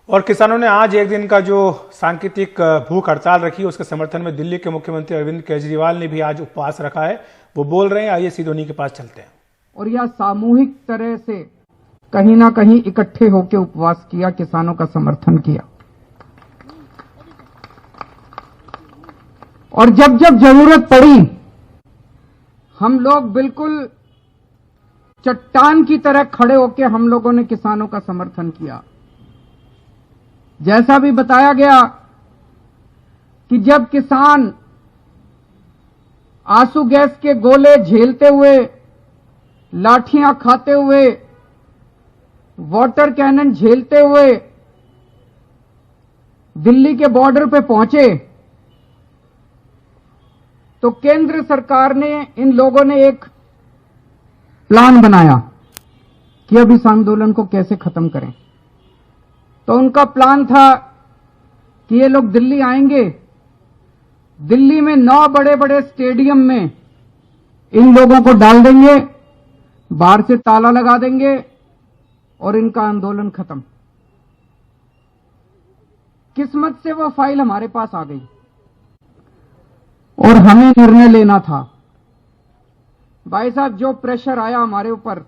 और किसानों ने आज एक दिन का जो सांकेतिक भूख हड़ताल रखी, उसके समर्थन में दिल्ली के मुख्यमंत्री अरविंद केजरीवाल ने भी आज उपवास रखा है। वो बोल रहे हैं, आइए सीधे उन्हीं के पास चलते हैं। और यह सामूहिक तरह से कहीं ना कहीं इकट्ठे होकर उपवास किया, किसानों का समर्थन किया। और जब जब जरूरत पड़ी हम लोग बिल्कुल चट्टान की तरह खड़े होकर हम लोगों ने किसानों का समर्थन किया। जैसा भी बताया गया कि जब किसान आंसू गैस के गोले झेलते हुए, लाठियां खाते हुए, वाटर कैनन झेलते हुए दिल्ली के बॉर्डर पे पहुंचे, तो केंद्र सरकार ने, इन लोगों ने एक प्लान बनाया कि अब इस आंदोलन को कैसे खत्म करें। तो उनका प्लान था कि ये लोग दिल्ली आएंगे, दिल्ली में 9 बड़े बड़े स्टेडियम में इन लोगों को डाल देंगे, बाहर से ताला लगा देंगे और इनका आंदोलन खत्म। किस्मत से वो फाइल हमारे पास आ गई और हमें निर्णय लेना था। भाई साहब, जो प्रेशर आया हमारे ऊपर,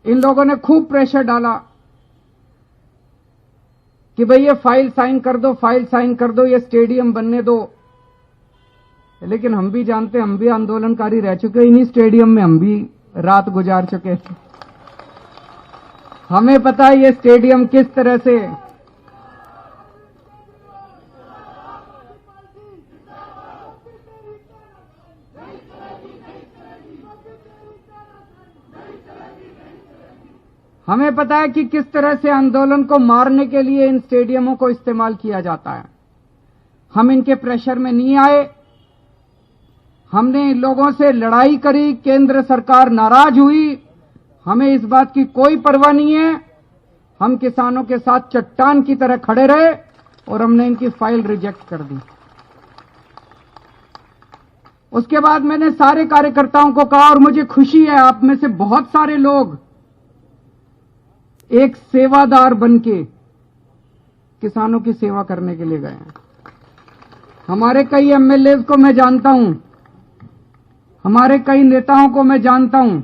इन लोगों ने खूब प्रेशर डाला कि भाई ये फाइल साइन कर दो, फाइल साइन कर दो, ये स्टेडियम बनने दो। लेकिन हम भी जानते, हम भी आंदोलनकारी रह चुके, इन्हीं स्टेडियम में हम भी रात गुजार चुके। हमें पता है ये स्टेडियम किस तरह से हमें पता है कि किस तरह से आंदोलन को मारने के लिए इन स्टेडियमों को इस्तेमाल किया जाता है। हम इनके प्रेशर में नहीं आए, हमने इन लोगों से लड़ाई करी, केंद्र सरकार नाराज हुई, हमें इस बात की कोई परवाह नहीं है। हम किसानों के साथ चट्टान की तरह खड़े रहे और हमने इनकी फाइल रिजेक्ट कर दी। उसके बाद मैंने सारे कार्यकर्ताओं को कहा, और मुझे खुशी है आप में से बहुत सारे लोग एक सेवादार बनके किसानों की सेवा करने के लिए गए हैं। हमारे कई एमएलए को मैं जानता हूं, हमारे कई नेताओं को मैं जानता हूं।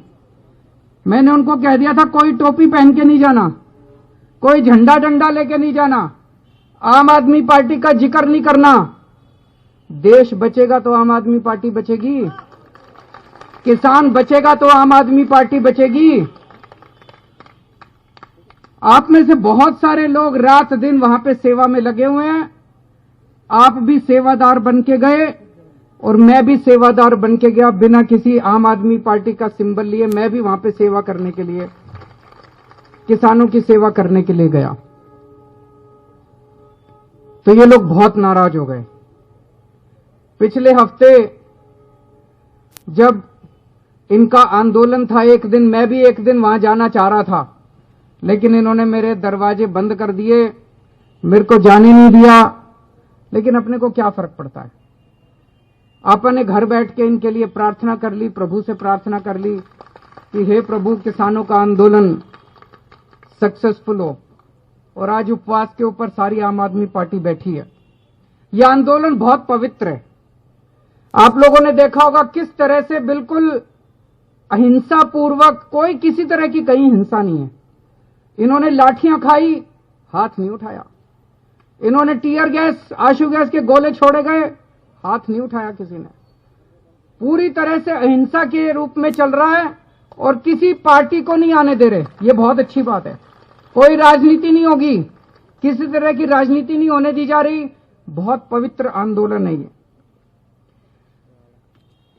मैंने उनको कह दिया था, कोई टोपी पहन के नहीं जाना, कोई झंडा डंडा लेके नहीं जाना, आम आदमी पार्टी का जिक्र नहीं करना। देश बचेगा तो आम आदमी पार्टी बचेगी, किसान बचेगा तो आम आदमी पार्टी बचेगी। आप में से बहुत सारे लोग रात दिन वहां पे सेवा में लगे हुए हैं। आप भी सेवादार बन के गए और मैं भी सेवादार बन के गया, बिना किसी आम आदमी पार्टी का सिंबल लिए। मैं भी वहां पे सेवा करने के लिए, किसानों की सेवा करने के लिए गया। तो ये लोग बहुत नाराज हो गए। पिछले हफ्ते जब इनका आंदोलन था, एक दिन मैं भी एक दिन वहां जाना चाह रहा था, लेकिन इन्होंने मेरे दरवाजे बंद कर दिए, मेरे को जाने नहीं दिया। लेकिन अपने को क्या फर्क पड़ता है, आपने घर बैठ के इनके लिए प्रार्थना कर ली, प्रभु से प्रार्थना कर ली कि हे प्रभु, किसानों का आंदोलन सक्सेसफुल हो। और आज उपवास के ऊपर सारी आम आदमी पार्टी बैठी है। यह आंदोलन बहुत पवित्र है। आप लोगों ने देखा होगा किस तरह से बिल्कुल अहिंसा पूर्वक, कोई किसी तरह की कहीं हिंसा नहीं है। इन्होंने लाठियां खाई, हाथ नहीं उठाया। इन्होंने टीयर गैस, आंसू गैस के गोले छोड़े गए, हाथ नहीं उठाया किसी ने। पूरी तरह से अहिंसा के रूप में चल रहा है और किसी पार्टी को नहीं आने दे रहे। ये बहुत अच्छी बात है। कोई राजनीति नहीं होगी, किसी तरह की राजनीति नहीं होने दी जा रही। बहुत पवित्र आंदोलन है ये।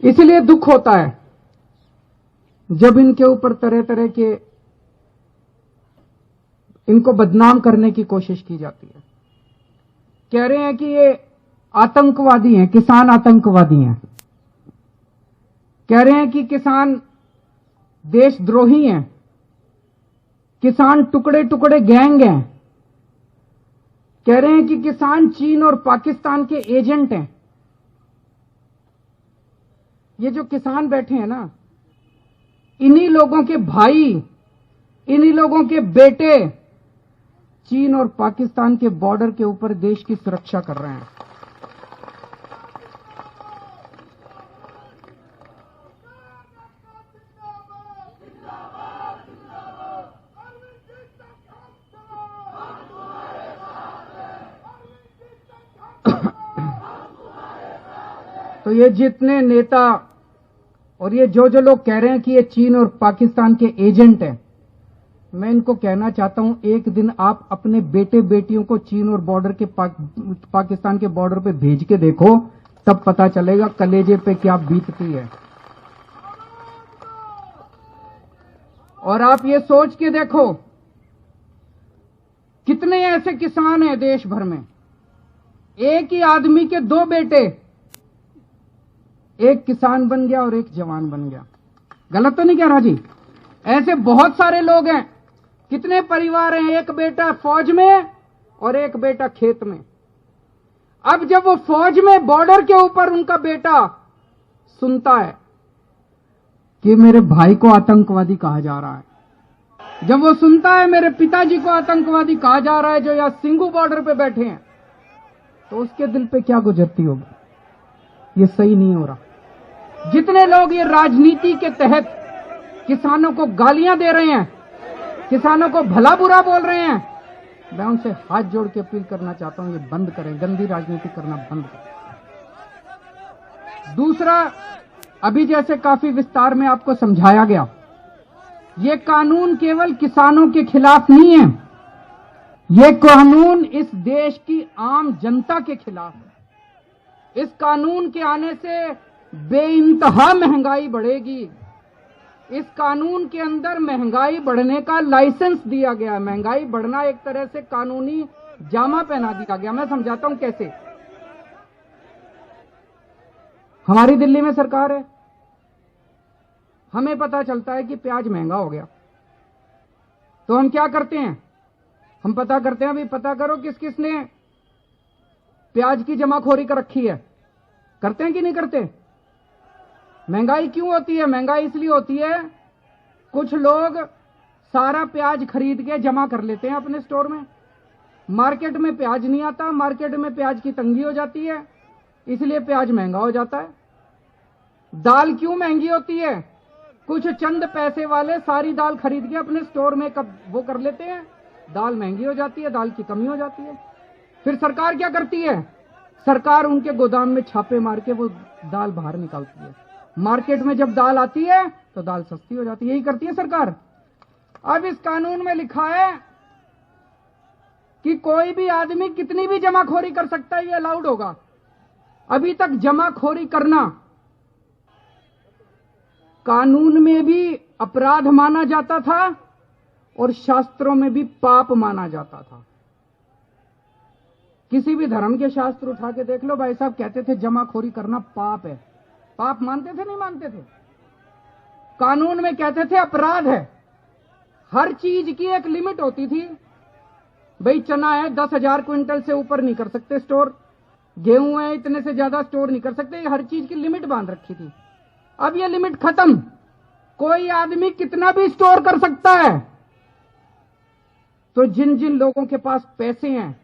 इसलिए दुख होता है जब इनके ऊपर तरह तरह के, इनको बदनाम करने की कोशिश की जाती है। कह रहे हैं कि ये आतंकवादी हैं, किसान आतंकवादी हैं। कह रहे हैं कि किसान देशद्रोही हैं, किसान टुकड़े टुकड़े गैंग हैं। कह रहे हैं कि किसान चीन और पाकिस्तान के एजेंट हैं। ये जो किसान बैठे हैं ना, इन्हीं लोगों के भाई, इन्हीं लोगों के बेटे चीन और पाकिस्तान के बॉर्डर के ऊपर देश की सुरक्षा कर रहे हैं। तो ये जितने नेता और ये जो लोग कह रहे हैं कि ये चीन और पाकिस्तान के एजेंट हैं, मैं इनको कहना चाहता हूं, एक दिन आप अपने बेटे बेटियों को चीन और बॉर्डर के पाकिस्तान के बॉर्डर पे भेज के देखो, तब पता चलेगा कलेजे पे क्या बीतती है। और आप ये सोच के देखो, कितने ऐसे किसान हैं देश भर में, एक ही आदमी के दो बेटे, एक किसान बन गया और एक जवान बन गया। गलत तो नहीं कह रहा जी? ऐसे बहुत सारे लोग हैं। कितने परिवार हैं, एक बेटा फौज में और एक बेटा खेत में। अब जब वो फौज में बॉर्डर के ऊपर उनका बेटा सुनता है कि मेरे भाई को आतंकवादी कहा जा रहा है, जब वो सुनता है मेरे पिताजी को आतंकवादी कहा जा रहा है जो यहां सिंघू बॉर्डर पे बैठे हैं, तो उसके दिल पे क्या गुजरती होगी? ये सही नहीं हो रहा। जितने लोग ये राजनीति के तहत किसानों को गालियां दे रहे हैं, किसानों को भला बुरा बोल रहे हैं, मैं उनसे हाथ जोड़ के अपील करना चाहता हूं, ये बंद करें, गंदी राजनीति करना बंद करें। दूसरा, अभी जैसे काफी विस्तार में आपको समझाया गया, ये कानून केवल किसानों के खिलाफ नहीं है, ये कानून इस देश की आम जनता के खिलाफ है। इस कानून के आने से बेइंतहा महंगाई बढ़ेगी। इस कानून के अंदर महंगाई बढ़ने का लाइसेंस दिया गया है। महंगाई बढ़ना एक तरह से कानूनी जामा पहना दिया गया। मैं समझाता हूं कैसे। हमारी दिल्ली में सरकार है, हमें पता चलता है कि प्याज महंगा हो गया, तो हम क्या करते हैं? हम पता करते हैं, अभी पता करो किस किस ने प्याज की जमाखोरी कर रखी है। करते हैं कि नहीं करते? महंगाई क्यों होती है? महंगाई इसलिए होती है, कुछ लोग सारा प्याज खरीद के जमा कर लेते हैं अपने स्टोर में। मार्केट में प्याज नहीं आता, मार्केट में प्याज की तंगी हो जाती है, इसलिए प्याज महंगा हो जाता है। दाल क्यों महंगी होती है? कुछ चंद पैसे वाले सारी दाल खरीद के अपने स्टोर में वो कर लेते हैं, दाल महंगी हो जाती है, दाल की कमी हो जाती है। फिर सरकार क्या करती है? सरकार उनके गोदाम में छापे मार के वो दाल बाहर निकालती है। मार्केट में जब दाल आती है तो दाल सस्ती हो जाती है। यही करती है सरकार। अब इस कानून में लिखा है कि कोई भी आदमी कितनी भी जमाखोरी कर सकता है, ये अलाउड होगा। अभी तक जमाखोरी करना कानून में भी अपराध माना जाता था और शास्त्रों में भी पाप माना जाता था। किसी भी धर्म के शास्त्र उठा के देख लो, भाई साहब कहते थे जमाखोरी करना पाप है। पाप मानते थे नहीं मानते थे? कानून में कहते थे अपराध है। हर चीज की एक लिमिट होती थी। भाई चना है 10,000 क्विंटल से ऊपर नहीं कर सकते स्टोर, गेहूं है इतने से ज्यादा स्टोर नहीं कर सकते। हर चीज की लिमिट बांध रखी थी। अब ये लिमिट खत्म, कोई आदमी कितना भी स्टोर कर सकता है। तो जिन जिन लोगों के पास पैसे हैं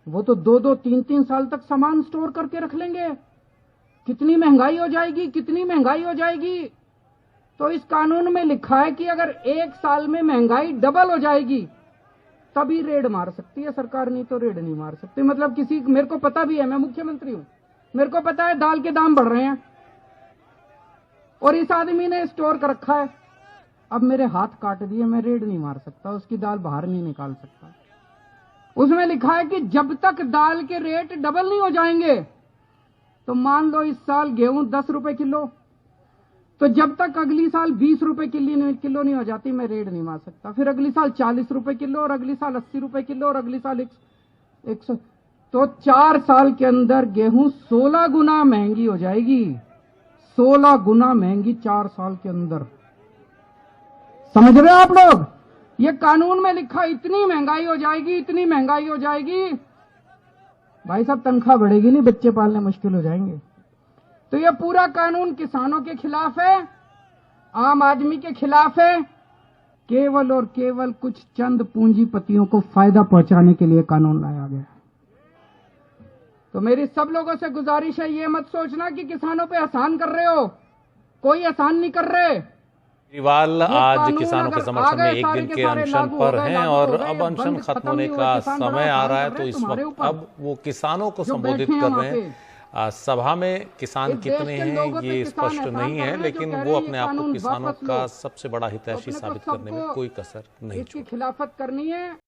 वो तो 2-2, 3-3 साल तक सामान स्टोर करके रख लेंगे। कितनी महंगाई हो जाएगी, कितनी महंगाई हो जाएगी। तो इस कानून में लिखा है कि अगर एक साल में महंगाई डबल हो जाएगी तभी रेड मार सकती है सरकार, नहीं तो रेड नहीं मार सकती। मतलब किसी, मेरे को पता भी है, मैं मुख्यमंत्री हूं, मेरे को पता है दाल के दाम बढ़ रहे हैं और इस आदमी ने स्टोर कर रखा है। अब मेरे हाथ काट दिए, मैं रेड नहीं मार सकता, उसकी दाल बाहर नहीं निकाल सकता। उसमें लिखा है कि जब तक दाल के रेट डबल नहीं हो जाएंगे, तो मान लो इस साल गेहूं 10 रुपए किलो, तो जब तक अगली साल 20 रुपए किलो नहीं हो जाती, मैं रेड नहीं मार सकता। फिर अगली साल 40 रुपए किलो और अगली साल 80 रुपए किलो और अगली साल 100। तो 4 साल के अंदर गेहूं 16 गुना महंगी हो जाएगी। 16 गुना महंगी 4 साल के अंदर। समझ रहे हो आप लोग? ये कानून में लिखा, इतनी महंगाई हो जाएगी, इतनी महंगाई हो जाएगी। भाई साहब तनख्वाह बढ़ेगी नहीं, बच्चे पालने मुश्किल हो जाएंगे। तो ये पूरा कानून किसानों के खिलाफ है, आम आदमी के खिलाफ है। केवल और केवल कुछ चंद पूंजीपतियों को फायदा पहुंचाने के लिए कानून लाया गया। तो मेरी सब लोगों से गुजारिश है, ये मत सोचना कि किसानों पे एहसान कर रहे हो, कोई एहसान नहीं कर रहे। केजरीवाल आज किसानों के समर्थन में एक दिन के अनशन पर हैं और अब अनशन खत्म होने का समय आ रहा है, तो इस वक्त अब वो किसानों को संबोधित कर रहे हैं। सभा में किसान कितने हैं ये स्पष्ट नहीं है, लेकिन वो अपने आप को किसानों का सबसे बड़ा हितैषी साबित करने में कोई कसर नहीं छोड़ी। खिलाफत करनी है।